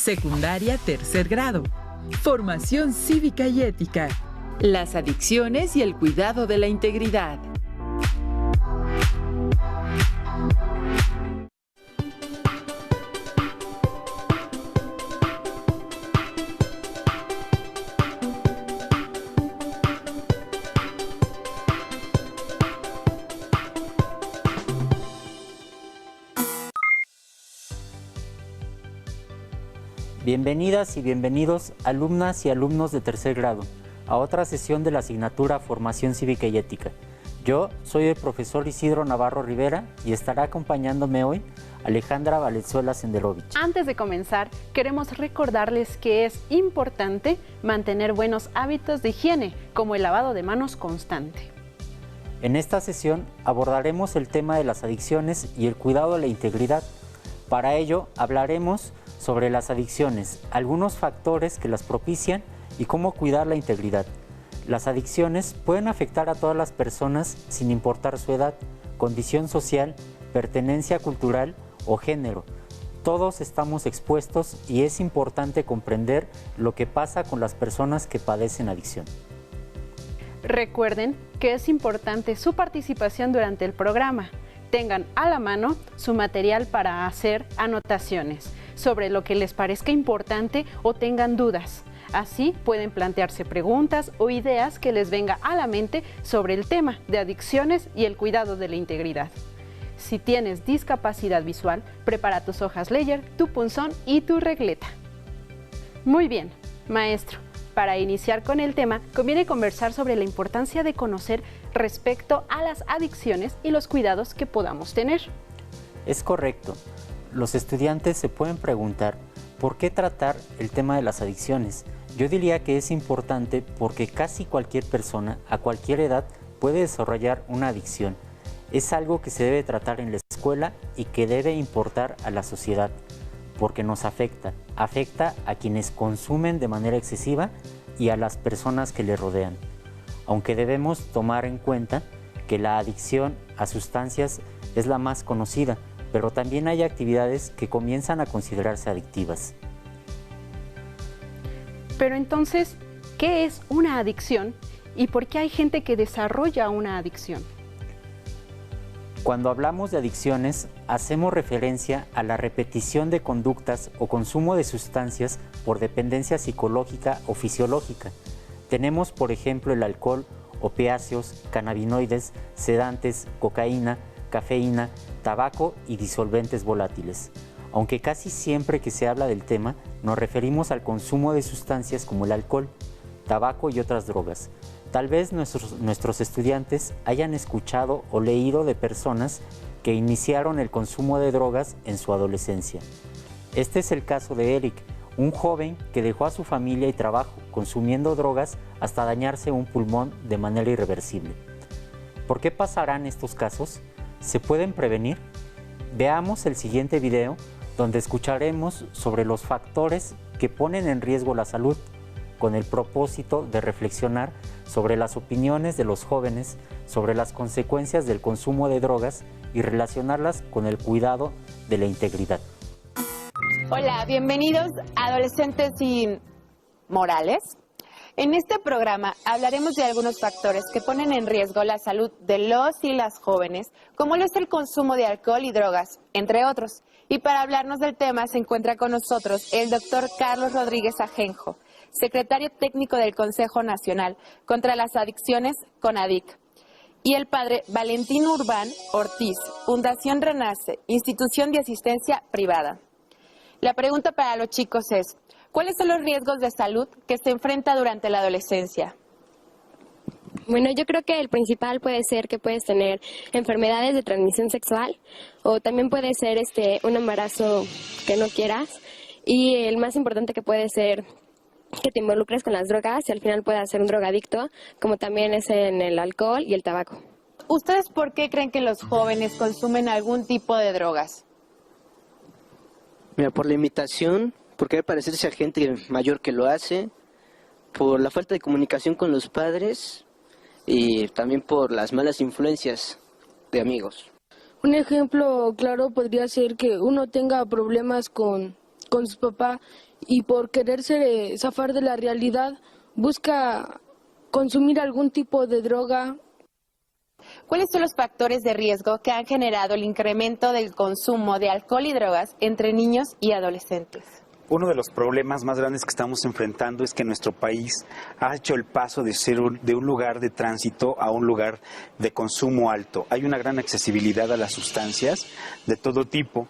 Secundaria tercer grado. Formación cívica y ética. Las adicciones y el cuidado de la integridad. Bienvenidas y bienvenidos, alumnas y alumnos de tercer grado, a otra sesión de la asignatura Formación Cívica y Ética. Yo soy el profesor Isidro Navarro Rivera y estará acompañándome hoy Alejandra Valenzuela Senderovich. Antes de comenzar, queremos recordarles que es importante mantener buenos hábitos de higiene, como el lavado de manos constante. En esta sesión abordaremos el tema de las adicciones y el cuidado de la integridad. Para ello hablaremos sobre las adicciones, algunos factores que las propician y cómo cuidar la integridad. Las adicciones pueden afectar a todas las personas sin importar su edad, condición social, pertenencia cultural o género. Todos estamos expuestos y es importante comprender lo que pasa con las personas que padecen adicción. Recuerden que es importante su participación durante el programa. Tengan a la mano su material para hacer anotaciones sobre lo que les parezca importante o tengan dudas. Así pueden plantearse preguntas o ideas que les venga a la mente sobre el tema de adicciones y el cuidado de la integridad. Si tienes discapacidad visual, prepara tus hojas Ledger, tu punzón y tu regleta. Muy bien, maestro. Para iniciar con el tema, conviene conversar sobre la importancia de conocer respecto a las adicciones y los cuidados que podamos tener. Es correcto. Los estudiantes se pueden preguntar ¿por qué tratar el tema de las adicciones? Yo diría que es importante porque casi cualquier persona a cualquier edad puede desarrollar una adicción. Es algo que se debe tratar en la escuela y que debe importar a la sociedad, porque nos afecta a quienes consumen de manera excesiva y a las personas que le rodean. Aunque debemos tomar en cuenta que la adicción a sustancias es la más conocida, pero también hay actividades que comienzan a considerarse adictivas. Pero entonces, ¿qué es una adicción y por qué hay gente que desarrolla una adicción? Cuando hablamos de adicciones, hacemos referencia a la repetición de conductas o consumo de sustancias por dependencia psicológica o fisiológica. Tenemos, por ejemplo, el alcohol, opiáceos, cannabinoides, sedantes, cocaína, cafeína, tabaco y disolventes volátiles. Aunque casi siempre que se habla del tema, nos referimos al consumo de sustancias como el alcohol, tabaco y otras drogas. Tal vez nuestros estudiantes hayan escuchado o leído de personas que iniciaron el consumo de drogas en su adolescencia. Este es el caso de Eric, un joven que dejó a su familia y trabajo consumiendo drogas hasta dañarse un pulmón de manera irreversible. ¿Por qué pasarán estos casos? ¿Se pueden prevenir? Veamos el siguiente video donde escucharemos sobre los factores que ponen en riesgo la salud, con el propósito de reflexionar sobre las opiniones de los jóvenes sobre las consecuencias del consumo de drogas y relacionarlas con el cuidado de la integridad. Hola, bienvenidos a Adolescentes y Morales. En este programa hablaremos de algunos factores que ponen en riesgo la salud de los y las jóvenes, como lo es el consumo de alcohol y drogas, entre otros. Y para hablarnos del tema se encuentra con nosotros el doctor Carlos Rodríguez Ajenjo, secretario técnico del Consejo Nacional contra las Adicciones, CONADIC, y el padre Valentín Urbán Ortiz, Fundación Renace, institución de asistencia privada. La pregunta para los chicos es, ¿cuáles son los riesgos de salud que se enfrenta durante la adolescencia? Bueno, yo creo que el principal puede ser que puedes tener enfermedades de transmisión sexual o también puede ser un embarazo que no quieras, y el más importante que puede ser que te involucres con las drogas y al final puedas ser un drogadicto, como también es en el alcohol y el tabaco. ¿Ustedes por qué creen que los jóvenes consumen algún tipo de drogas? Mira, por la imitación, porque debe parecerse a gente mayor que lo hace, por la falta de comunicación con los padres y también por las malas influencias de amigos. Un ejemplo claro podría ser que uno tenga problemas con con su papá y por quererse zafar de la realidad busca consumir algún tipo de droga. ¿Cuáles son los factores de riesgo que han generado el incremento del consumo de alcohol y drogas entre niños y adolescentes? Uno de los problemas más grandes que estamos enfrentando es que nuestro país ha hecho el paso de ser de un lugar de tránsito a un lugar de consumo alto. Hay una gran accesibilidad a las sustancias de todo tipo,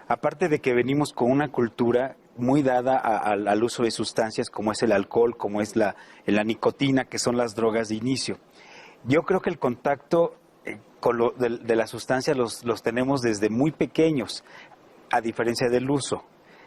aparte de que venimos con una cultura muy dada al uso de sustancias como es el alcohol, como es la nicotina, que son las drogas de inicio. Yo creo que el contacto de las sustancias los tenemos desde muy pequeños, a diferencia del uso.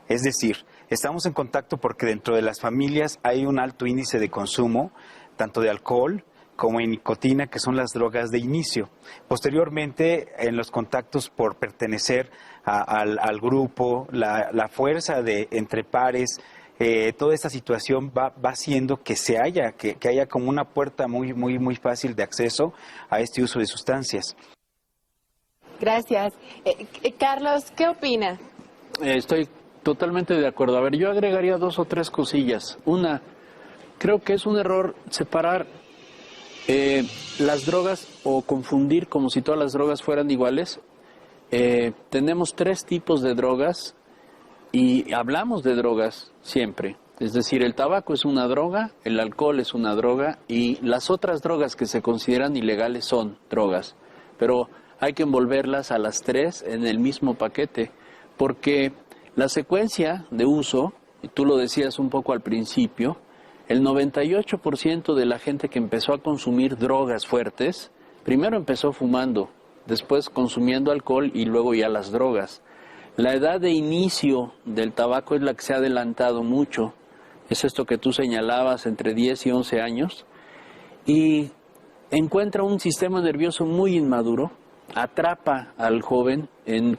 Es decir, estamos en contacto porque dentro de las familias hay un alto índice de consumo, tanto de alcohol como de nicotina, que son las drogas de inicio. Posteriormente, en los contactos por pertenecer al grupo, la fuerza entre pares, toda esta situación va haciendo que haya como una puerta muy fácil de acceso a este uso de sustancias. Gracias. Carlos, ¿qué opina? Estoy totalmente de acuerdo. A ver, yo agregaría 2 o 3 cosillas. Una, creo que es un error separar las drogas o confundir como si todas las drogas fueran iguales. Tenemos 3 tipos de drogas y hablamos de drogas siempre. Es decir, el tabaco es una droga, el alcohol es una droga y las otras drogas que se consideran ilegales son drogas. Pero hay que envolverlas a las 3 en el mismo paquete porque la secuencia de uso, y tú lo decías un poco al principio, el 98% de la gente que empezó a consumir drogas fuertes, primero empezó fumando, después consumiendo alcohol y luego ya las drogas. La edad de inicio del tabaco es la que se ha adelantado mucho, es esto que tú señalabas, entre 10 y 11 años, y encuentra un sistema nervioso muy inmaduro, atrapa al joven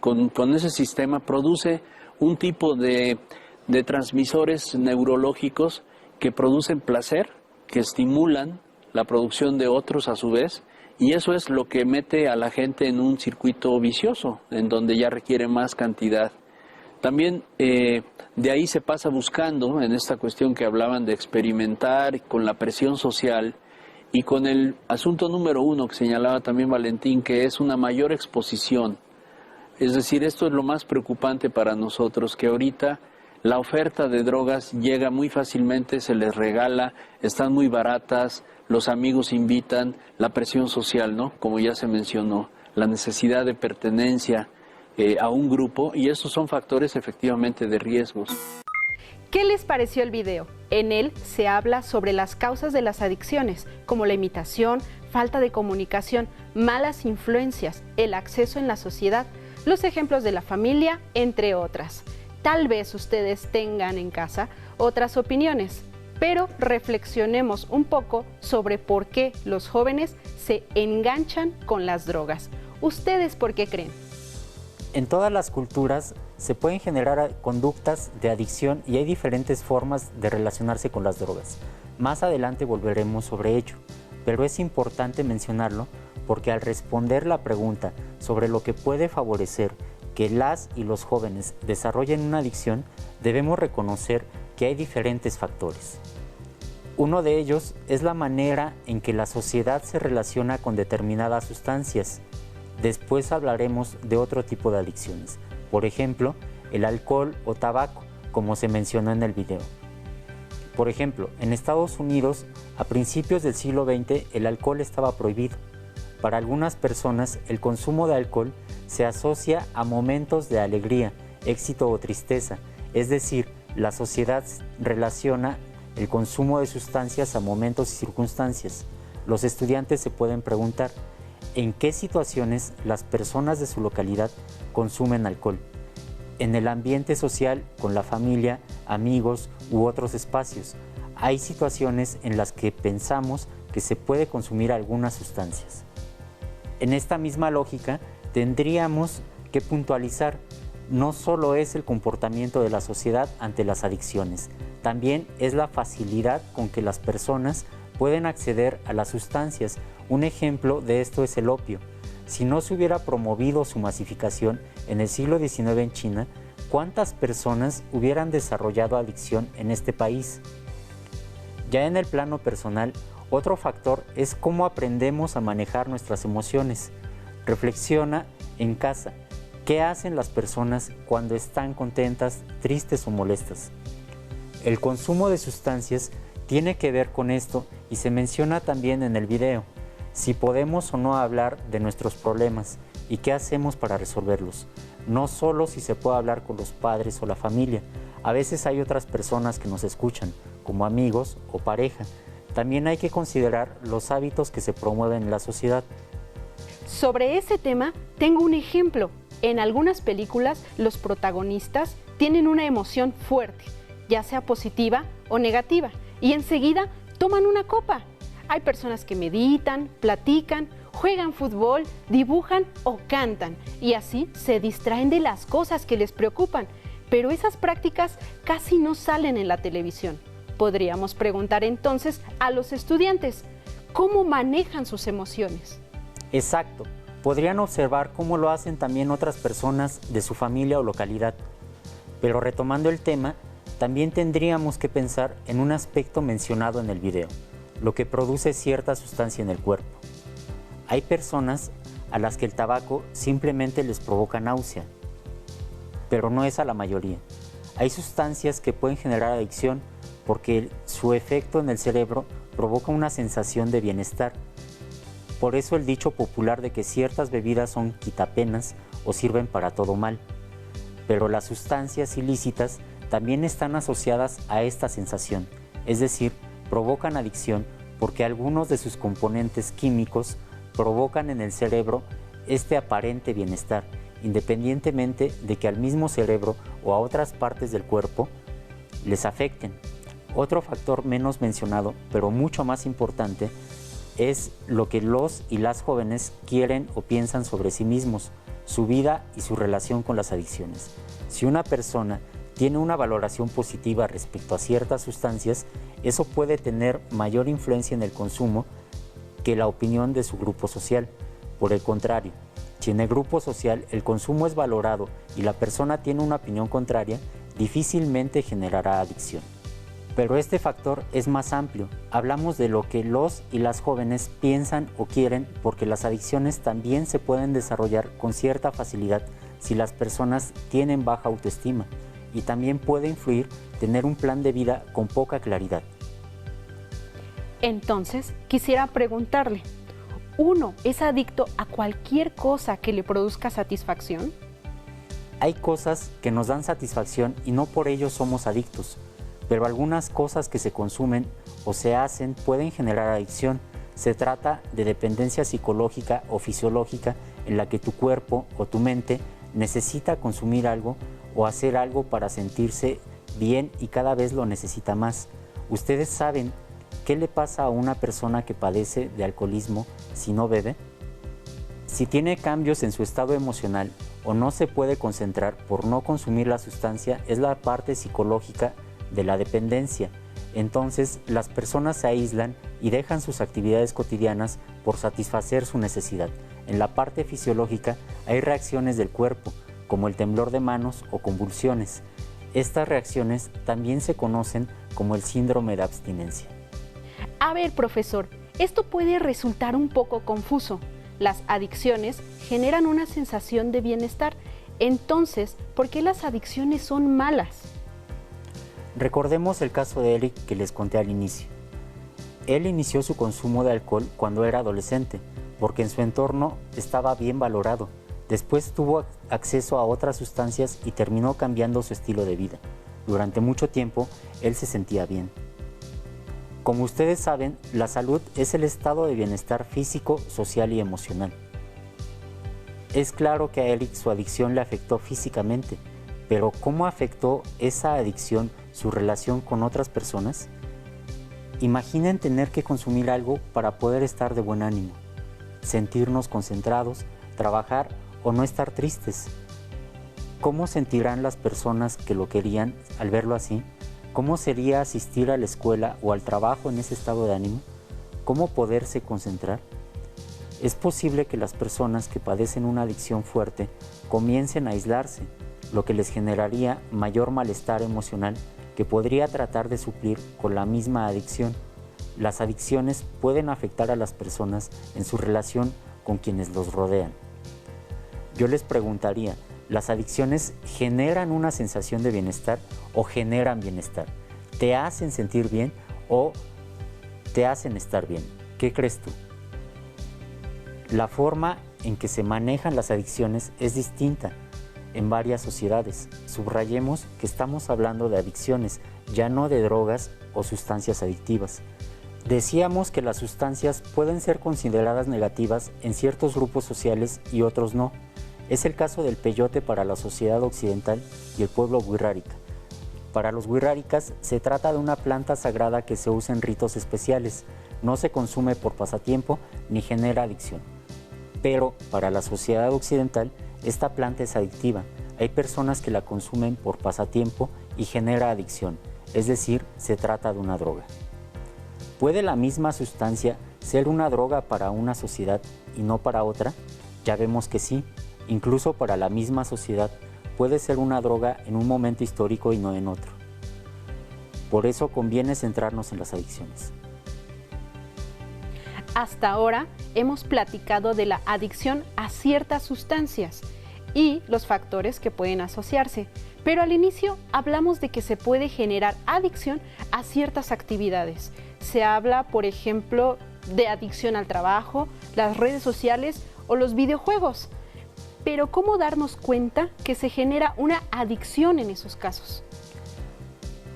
con ese sistema, produce un tipo de transmisores neurológicos que producen placer, que estimulan la producción de otros a su vez, y eso es lo que mete a la gente en un circuito vicioso, en donde ya requiere más cantidad. También de ahí se pasa buscando, en esta cuestión que hablaban de experimentar con la presión social, y con el asunto número 1 que señalaba también Valentín, que es una mayor exposición. Es decir, esto es lo más preocupante para nosotros, que ahorita la oferta de drogas llega muy fácilmente, se les regala, están muy baratas, los amigos invitan, la presión social, ¿no? Como ya se mencionó, la necesidad de pertenencia a un grupo, y esos son factores efectivamente de riesgos. ¿Qué les pareció el video? En él se habla sobre las causas de las adicciones, como la imitación, falta de comunicación, malas influencias, el acceso en la sociedad, los ejemplos de la familia, entre otras. Tal vez ustedes tengan en casa otras opiniones, pero reflexionemos un poco sobre por qué los jóvenes se enganchan con las drogas. ¿Ustedes por qué creen? En todas las culturas se pueden generar conductas de adicción y hay diferentes formas de relacionarse con las drogas. Más adelante volveremos sobre ello, pero es importante mencionarlo porque al responder la pregunta sobre lo que puede favorecer que las y los jóvenes desarrollen una adicción, debemos reconocer que hay diferentes factores. Uno de ellos es la manera en que la sociedad se relaciona con determinadas sustancias. Después hablaremos de otro tipo de adicciones, por ejemplo, el alcohol o tabaco, como se mencionó en el video. Por ejemplo, en Estados Unidos, a principios del siglo XX, el alcohol estaba prohibido. Para algunas personas, el consumo de alcohol se asocia a momentos de alegría, éxito o tristeza, es decir, la sociedad relaciona el consumo de sustancias a momentos y circunstancias. Los estudiantes se pueden preguntar, ¿en qué situaciones las personas de su localidad consumen alcohol? En el ambiente social, con la familia, amigos u otros espacios. Hay situaciones en las que pensamos que se puede consumir algunas sustancias. En esta misma lógica, tendríamos que puntualizar, no solo es el comportamiento de la sociedad ante las adicciones, también es la facilidad con que las personas pueden acceder a las sustancias. Un ejemplo de esto es el opio. Si no se hubiera promovido su masificación en el siglo XIX en China, ¿cuántas personas hubieran desarrollado adicción en este país? Ya en el plano personal, otro factor es cómo aprendemos a manejar nuestras emociones. Reflexiona en casa, ¿qué hacen las personas cuando están contentas, tristes o molestas? El consumo de sustancias tiene que ver con esto y se menciona también en el video, si podemos o no hablar de nuestros problemas y qué hacemos para resolverlos. No solo si se puede hablar con los padres o la familia, a veces hay otras personas que nos escuchan, como amigos o pareja. También hay que considerar los hábitos que se promueven en la sociedad. Sobre ese tema, tengo un ejemplo. En algunas películas, los protagonistas tienen una emoción fuerte, ya sea positiva o negativa, y enseguida toman una copa. Hay personas que meditan, platican, juegan fútbol, dibujan o cantan, y así se distraen de las cosas que les preocupan. Pero esas prácticas casi no salen en la televisión. Podríamos preguntar entonces a los estudiantes, ¿cómo manejan sus emociones? Exacto. Podrían observar cómo lo hacen también otras personas de su familia o localidad. Pero retomando el tema, también tendríamos que pensar en un aspecto mencionado en el video, lo que produce cierta sustancia en el cuerpo. Hay personas a las que el tabaco simplemente les provoca náusea, pero no es a la mayoría. Hay sustancias que pueden generar adicción porque su efecto en el cerebro provoca una sensación de bienestar. Por eso el dicho popular de que ciertas bebidas son quitapenas o sirven para todo mal. Pero las sustancias ilícitas también están asociadas a esta sensación, es decir, provocan adicción porque algunos de sus componentes químicos provocan en el cerebro este aparente bienestar, independientemente de que al mismo cerebro o a otras partes del cuerpo les afecten. Otro factor menos mencionado, pero mucho más importante, es lo que los y las jóvenes quieren o piensan sobre sí mismos, su vida y su relación con las adicciones. Si una persona tiene una valoración positiva respecto a ciertas sustancias, eso puede tener mayor influencia en el consumo que la opinión de su grupo social. Por el contrario, si en el grupo social el consumo es valorado y la persona tiene una opinión contraria, difícilmente generará adicción. Pero este factor es más amplio. Hablamos de lo que los y las jóvenes piensan o quieren, porque las adicciones también se pueden desarrollar con cierta facilidad si las personas tienen baja autoestima, y también puede influir tener un plan de vida con poca claridad. Entonces, quisiera preguntarle, ¿uno es adicto a cualquier cosa que le produzca satisfacción? Hay cosas que nos dan satisfacción y no por ello somos adictos, pero algunas cosas que se consumen o se hacen pueden generar adicción. Se trata de dependencia psicológica o fisiológica en la que tu cuerpo o tu mente necesita consumir algo o hacer algo para sentirse bien y cada vez lo necesita más. ¿Ustedes saben qué le pasa a una persona que padece de alcoholismo si no bebe? Si tiene cambios en su estado emocional o no se puede concentrar por no consumir la sustancia, es la parte psicológica de la dependencia. Entonces las personas se aíslan y dejan sus actividades cotidianas por satisfacer su necesidad. En la parte fisiológica hay reacciones del cuerpo, como el temblor de manos o convulsiones. Estas reacciones también se conocen como el síndrome de abstinencia. A ver, profesor, esto puede resultar un poco confuso. Las adicciones generan una sensación de bienestar. Entonces, ¿por qué las adicciones son malas? Recordemos el caso de Eric que les conté al inicio. Él inició su consumo de alcohol cuando era adolescente, porque en su entorno estaba bien valorado. Después tuvo acceso a otras sustancias y terminó cambiando su estilo de vida. Durante mucho tiempo, él se sentía bien. Como ustedes saben, la salud es el estado de bienestar físico, social y emocional. Es claro que a Eric su adicción le afectó físicamente, pero ¿cómo afectó esa adicción su relación con otras personas? Imaginen tener que consumir algo para poder estar de buen ánimo, sentirnos concentrados, trabajar o no estar tristes. ¿Cómo sentirán las personas que lo querían al verlo así? ¿Cómo sería asistir a la escuela o al trabajo en ese estado de ánimo? ¿Cómo poderse concentrar? Es posible que las personas que padecen una adicción fuerte comiencen a aislarse, lo que les generaría mayor malestar emocional que podría tratar de suplir con la misma adicción. Las adicciones pueden afectar a las personas en su relación con quienes los rodean. Yo les preguntaría, ¿las adicciones generan una sensación de bienestar o generan bienestar? ¿Te hacen sentir bien o te hacen estar bien? ¿Qué crees tú? La forma en que se manejan las adicciones es distinta en varias sociedades. Subrayemos que estamos hablando de adicciones, ya no de drogas o sustancias adictivas. Decíamos que las sustancias pueden ser consideradas negativas en ciertos grupos sociales y otros no. Es el caso del peyote para la sociedad occidental y el pueblo wixárika. Para los wixárikas se trata de una planta sagrada que se usa en ritos especiales, no se consume por pasatiempo ni genera adicción. Pero para la sociedad occidental, esta planta es adictiva. Hay personas que la consumen por pasatiempo y genera adicción, es decir, se trata de una droga. ¿Puede la misma sustancia ser una droga para una sociedad y no para otra? Ya vemos que sí, incluso para la misma sociedad puede ser una droga en un momento histórico y no en otro. Por eso conviene centrarnos en las adicciones. Hasta ahora hemos platicado de la adicción a ciertas sustancias y los factores que pueden asociarse, pero al inicio hablamos de que se puede generar adicción a ciertas actividades. Se habla, por ejemplo, de adicción al trabajo, las redes sociales o los videojuegos. Pero ¿cómo darnos cuenta que se genera una adicción en esos casos?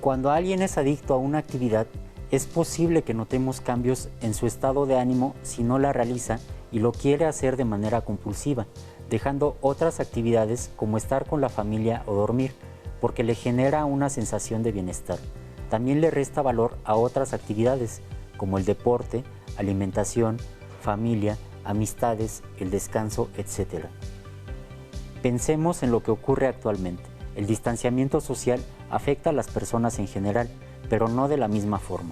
Cuando alguien es adicto a una actividad, es posible que notemos cambios en su estado de ánimo si no la realiza y lo quiere hacer de manera compulsiva, dejando otras actividades como estar con la familia o dormir, porque le genera una sensación de bienestar. También le resta valor a otras actividades, como el deporte, alimentación, familia, amistades, el descanso, etc. Pensemos en lo que ocurre actualmente. El distanciamiento social afecta a las personas en general, pero no de la misma forma.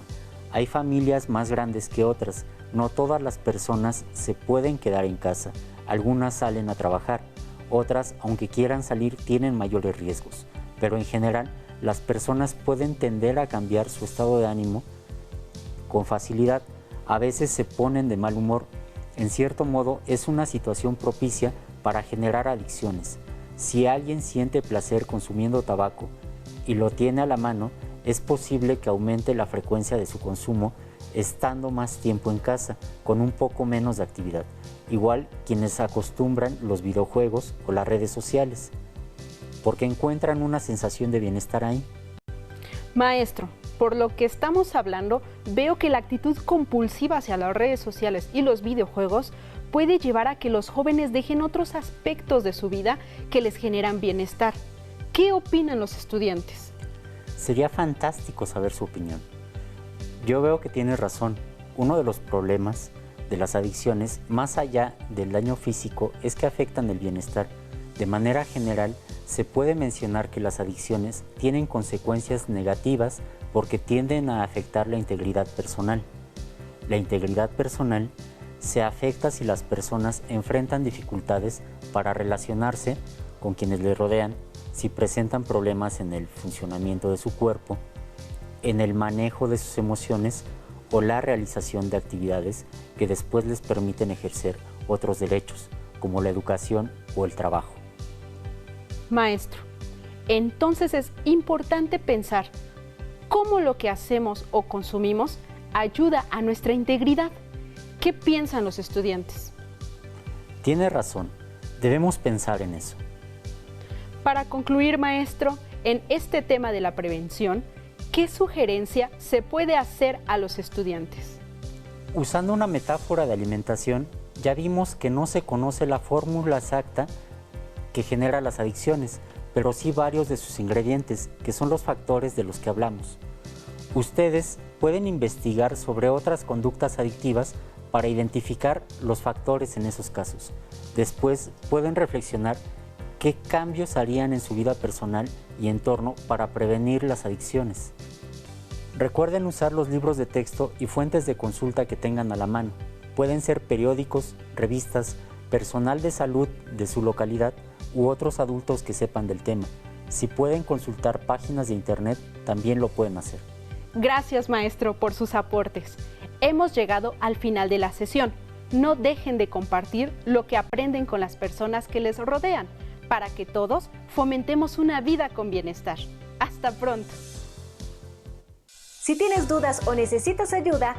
Hay familias más grandes que otras, no todas las personas se pueden quedar en casa, algunas salen a trabajar, otras, aunque quieran salir, tienen mayores riesgos, pero en general las personas pueden tender a cambiar su estado de ánimo con facilidad, a veces se ponen de mal humor. En cierto modo es una situación propicia para generar adicciones. Si alguien siente placer consumiendo tabaco y lo tiene a la mano, es posible que aumente la frecuencia de su consumo estando más tiempo en casa, con un poco menos de actividad. Igual quienes acostumbran los videojuegos o las redes sociales, porque encuentran una sensación de bienestar ahí. Maestro, por lo que estamos hablando, veo que la actitud compulsiva hacia las redes sociales y los videojuegos puede llevar a que los jóvenes dejen otros aspectos de su vida que les generan bienestar. ¿Qué opinan los estudiantes? Sería fantástico saber su opinión. Yo veo que tiene razón. Uno de los problemas de las adicciones, más allá del daño físico, es que afectan el bienestar. De manera general, se puede mencionar que las adicciones tienen consecuencias negativas porque tienden a afectar la integridad personal. La integridad personal se afecta si las personas enfrentan dificultades para relacionarse con quienes les rodean, si presentan problemas en el funcionamiento de su cuerpo, en el manejo de sus emociones o la realización de actividades que después les permiten ejercer otros derechos, como la educación o el trabajo. Maestro, entonces es importante pensar cómo lo que hacemos o consumimos ayuda a nuestra integridad. ¿Qué piensan los estudiantes? Tiene razón, debemos pensar en eso. Para concluir, maestro, en este tema de la prevención, ¿qué sugerencia se puede hacer a los estudiantes? Usando una metáfora de alimentación, ya vimos que no se conoce la fórmula exacta que genera las adicciones, pero sí varios de sus ingredientes, que son los factores de los que hablamos. Ustedes pueden investigar sobre otras conductas adictivas para identificar los factores en esos casos. Después pueden reflexionar qué cambios harían en su vida personal y entorno para prevenir las adicciones. Recuerden usar los libros de texto y fuentes de consulta que tengan a la mano. Pueden ser periódicos, revistas, personal de salud de su localidad u otros adultos que sepan del tema. Si pueden consultar páginas de internet, también lo pueden hacer. Gracias, maestro, por sus aportes. Hemos llegado al final de la sesión. No dejen de compartir lo que aprenden con las personas que les rodean, para que todos fomentemos una vida con bienestar. Hasta pronto. Si tienes dudas o necesitas ayuda,